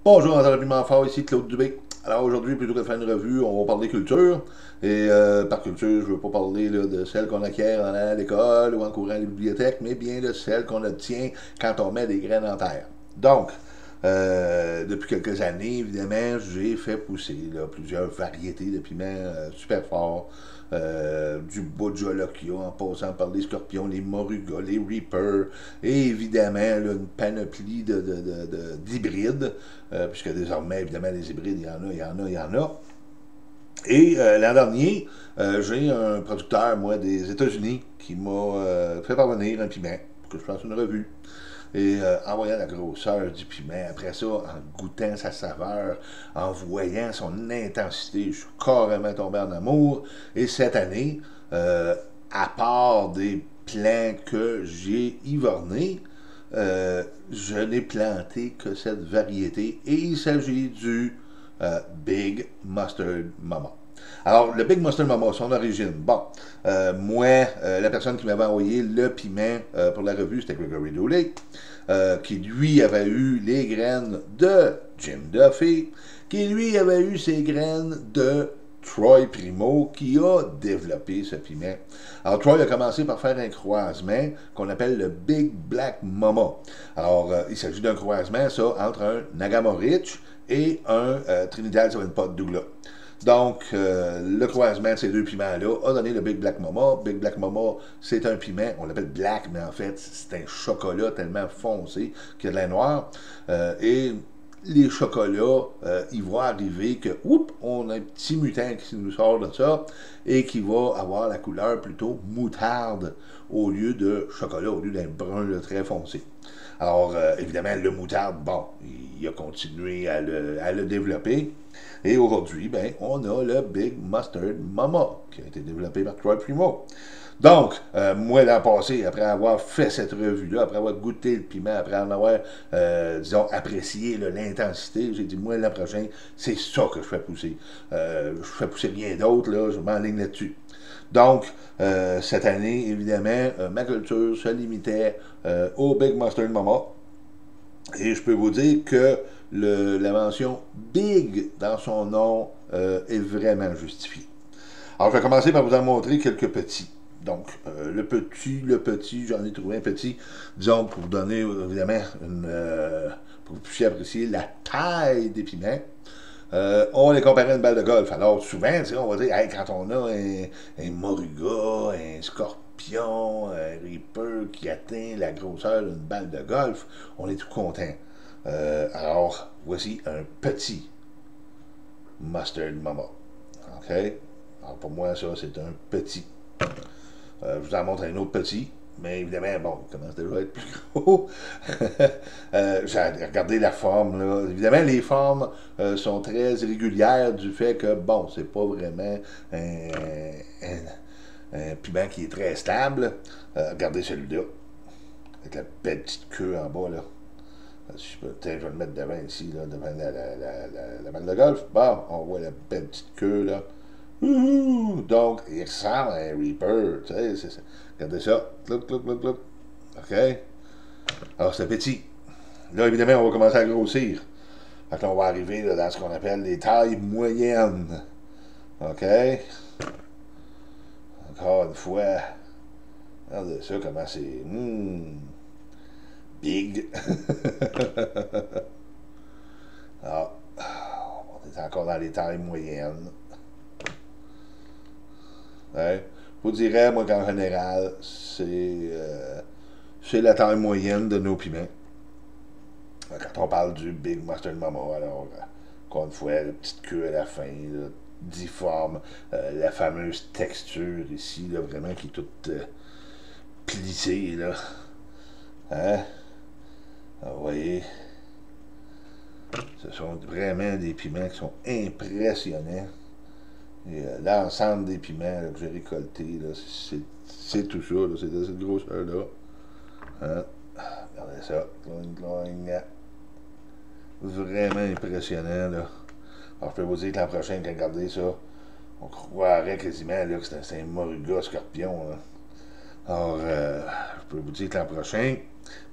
Bonjour, Antoine Piment Fort, ici Claude Dubé. Alors aujourd'hui, plutôt que de faire une revue, on va parler culture. Et par culture, je ne veux pas parler là, de celle qu'on acquiert en allant à l'école ou en courant à la bibliothèque, mais bien de celle qu'on obtient quand on met des graines en terre. Donc, depuis quelques années, évidemment, j'ai fait pousser là, plusieurs variétés de piments super forts. Du Bojolokia en passant par les scorpions, les morugas, les reapers, et évidemment là, une panoplie d'hybrides, puisque désormais, évidemment, les hybrides, il y en a, il y en a, il y en a. Et l'an dernier, j'ai un producteur, moi, des États-Unis, qui m'a fait parvenir un piment pour que je fasse une revue. Et en voyant la grosseur du piment, après ça, en goûtant sa saveur, en voyant son intensité, je suis carrément tombé en amour. Et cette année, à part des plants que j'ai hivernés, je n'ai planté que cette variété. Et il s'agit du Big Mustard Mama. Alors, le Big Mustard Mama, son origine. Bon, moi, la personne qui m'avait envoyé le piment pour la revue, c'était Gregory Dooley, qui lui avait eu les graines de Jim Duffy, qui lui avait eu ses graines de Troy Primo, qui a développé ce piment. Alors, Troy a commencé par faire un croisement qu'on appelle le Big Black Mama. Alors, il s'agit d'un croisement, ça, entre un Nagamorich et un Trinidad Seven Pot Douglas. Donc, le croisement de ces deux piments-là a donné le Big Black Mama. Big Black Mama, c'est un piment, on l'appelle black, mais en fait, c'est un chocolat tellement foncé qu'il y a de la noire. Et les chocolats, il va arriver que, oups, on a un petit mutant qui nous sort de ça et qui va avoir la couleur plutôt moutarde au lieu de chocolat, au lieu d'un brun là, très foncé. Alors, évidemment, le moutarde, bon, il a continué à le développer. Et aujourd'hui, ben, on a le Big Mustard Mama, qui a été développé par Troy Primo. Donc, moi, l'an passé, après avoir fait cette revue-là, après avoir goûté le piment, après en avoir, disons, apprécié l'intensité, j'ai dit, moi, l'an prochain, c'est ça que je fais pousser. Je fais pousser rien d'autre, là, je m'enligne là-dessus. Donc, cette année, évidemment, ma culture se limitait au Big Mustard Mama. Et je peux vous dire que la mention Big dans son nom est vraiment justifiée. Alors, je vais commencer par vous en montrer quelques petits. Donc, le petit, j'en ai trouvé un petit, disons, pour vous donner, évidemment, pour que vous puissiez apprécier la taille des piments. On les comparait à une balle de golf. Alors, souvent, on va dire, hey, quand on a un moruga, un scorpion, un reaper qui atteint la grosseur d'une balle de golf, on est tout content. Alors, voici un petit Mustard Mama. OK? Alors, pour moi, ça, c'est un petit. Je vous en montre un autre petit. Mais évidemment, bon, il commence déjà à être plus gros. J'ai regardé la forme, là. Évidemment, les formes sont très irrégulières du fait que, bon, c'est pas vraiment un piment qui est très stable. Regardez celui-là, avec la belle petite queue en bas, là. Si je peux, peut-être, je vais le mettre devant ici, là, devant la balle de golf. Bon, on voit la belle petite queue, là. Donc, il ressemble à un Reaper, tu sais, regardez ça. Look, look, look, look. OK? Alors, c'est petit. Là, évidemment, on va commencer à grossir. Fait que là, on va arriver là, dans ce qu'on appelle les tailles moyennes. OK? Encore une fois. Regardez ça, comment c'est. Big. Ah, on est encore dans les tailles moyennes. Ouais. Je vous dirais, moi, qu'en général, c'est la taille moyenne de nos piments. Quand on parle du Big Mustard Mama, alors, encore une fois, la petite queue à la fin, là, difforme, la fameuse texture ici, là, vraiment, qui est toute plissée, là. Hein? Alors, vous voyez, ce sont vraiment des piments qui sont impressionnants. Et l'ensemble des piments là, que j'ai récoltés, c'est tout ça, c'est de cette grosseur-là. Hein? Regardez ça. Vraiment impressionnant. Là. Alors, je peux vous dire que l'an prochain, quand vous regardez ça, on croirait quasiment là, que c'est un moruga scorpion. Là. Alors, je peux vous dire que l'an prochain,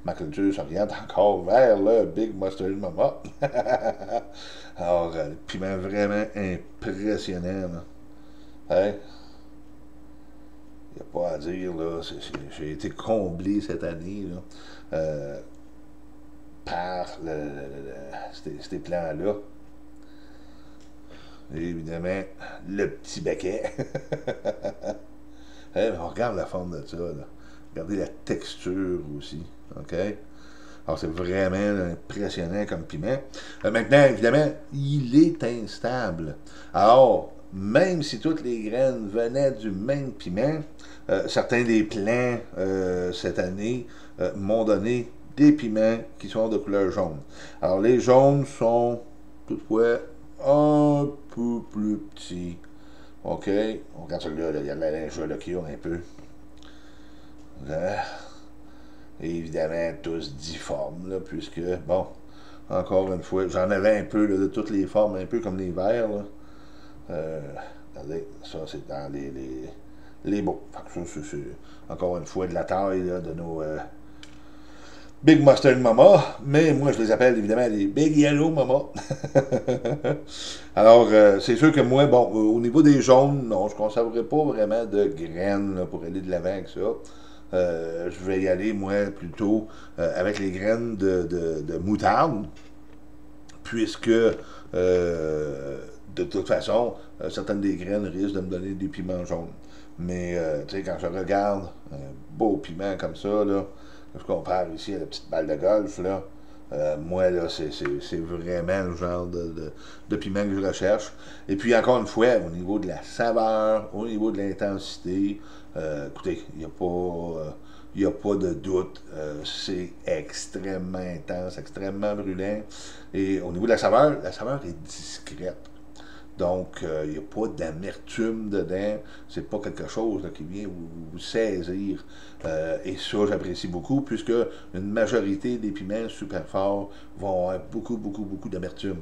ma culture s'oriente encore vers le Big Mustard Mama. Alors, le piment vraiment impressionnant. Hein? Il n'y a pas à dire, là. J'ai été comblé cette année, là, par ces plans-là. Et évidemment, le petit baquet. Hey, on regarde la forme de ça, là. Regardez la texture aussi. OK? Alors, c'est vraiment là, impressionnant comme piment. Maintenant, évidemment, il est instable. Alors, même si toutes les graines venaient du même piment, certains des plants cette année m'ont donné des piments qui sont de couleur jaune. Alors, les jaunes sont toutefois un peu plus petits. OK? On regarde celui-là, il y a de la lingerie qui a un peu. Et évidemment, tous difformes, là, puisque, bon, encore une fois, j'en avais un peu là, de toutes les formes, un peu comme les verres. Là. Regardez, ça, c'est dans les beaux. Ça, c'est encore une fois de la taille là, de nos Big Mustard Mama, mais moi, je les appelle évidemment les Big Yellow Mama. Alors, c'est sûr que moi, bon, au niveau des jaunes, non, je ne conserverai pas vraiment de graines là, pour aller de l'avant avec ça. Je vais y aller, moi, plutôt avec les graines de moutarde, puisque, de toute façon, certaines des graines risquent de me donner des piments jaunes. Mais, tu sais, quand je regarde un beau piment comme ça, là, je compare ici à la petite balle de golf, là, moi, là, c'est vraiment le genre de piment que je recherche. Et puis, encore une fois, au niveau de la saveur, au niveau de l'intensité, écoutez, il n'y a pas de doute. C'est extrêmement intense, extrêmement brûlant. Et au niveau de la saveur est discrète. Donc, il n'y a pas d'amertume dedans. C'est pas quelque chose là, qui vient vous saisir. Et ça, j'apprécie beaucoup, puisque une majorité des piments super forts vont avoir beaucoup, beaucoup, beaucoup d'amertume.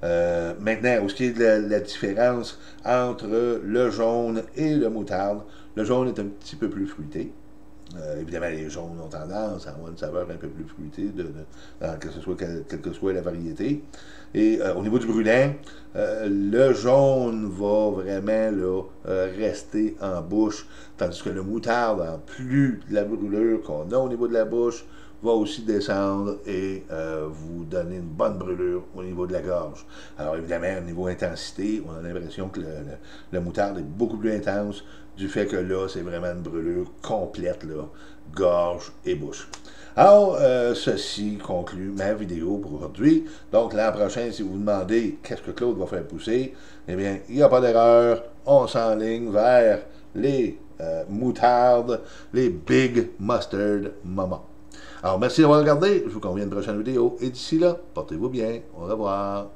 Maintenant, au ce qui est de la différence entre le jaune et le moutarde, le jaune est un petit peu plus fruité. Évidemment, les jaunes ont tendance à avoir une saveur un peu plus fruitée, quelle que soit la variété. Et au niveau du brûlant, le jaune va vraiment là, rester en bouche, tandis que le moutarde, en plus de la brûlure qu'on a au niveau de la bouche, va aussi descendre et vous donner une bonne brûlure au niveau de la gorge. Alors évidemment, au niveau intensité, on a l'impression que le moutarde est beaucoup plus intense du fait que là, c'est vraiment une brûlure complète, là, gorge et bouche. Alors, ceci conclut ma vidéo pour aujourd'hui. Donc, l'an prochain, si vous vous demandez qu'est-ce que Claude va faire pousser, eh bien, il n'y a pas d'erreur. On s'enligne vers les moutardes, les Big Mustard Mama. Alors, merci d'avoir regardé. Je vous convie à une prochaine vidéo. Et d'ici là, portez-vous bien. Au revoir.